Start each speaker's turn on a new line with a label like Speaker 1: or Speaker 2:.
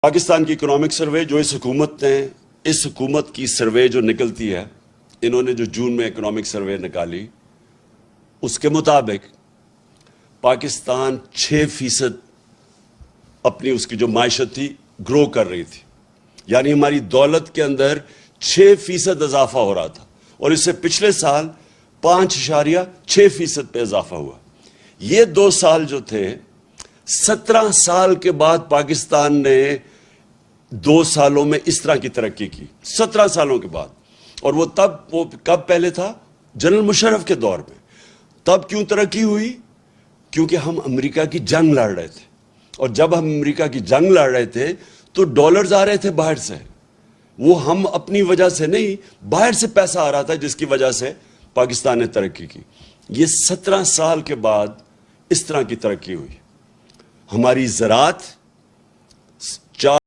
Speaker 1: पाकिस्तान की economic survey जो इस हुकूमत की सर्वे जो निकलती है, इन्होंने जो जून में इकोनॉमिक सर्वे निकाली, उसके मुताबिक पाकिस्तान 6% अपनी उसकी जो माइशत थी ग्रो कर रही थी, यानी हमारी दौलत के अंदर 6% इजाफा हो रहा था और इससे पिछले साल 5.6% पे इजाफा हुआ। ये 2 साल जो थे, 17 साल के बाद पाकिस्तान ने 2 सालों में इस तरह की तरक्की की, 17 सालों के बाद। और वो कब पहले था? जनरल मुशर्रफ के दौर में। तब क्यों तरक्की हुई? क्योंकि हम अमेरिका की जंग लड़ रहे थे, और जब हम अमेरिका की जंग लड़ रहे थे तो डॉलर्स आ रहे थे बाहर से। वो हम अपनी वजह से नहीं, बाहर से पैसा आ रहा था, जिसकी वजह से पाकिस्तान ने तरक्की की। ये 17 साल के बाद इस तरह की तरक्की हुई। हमारी ज़राअत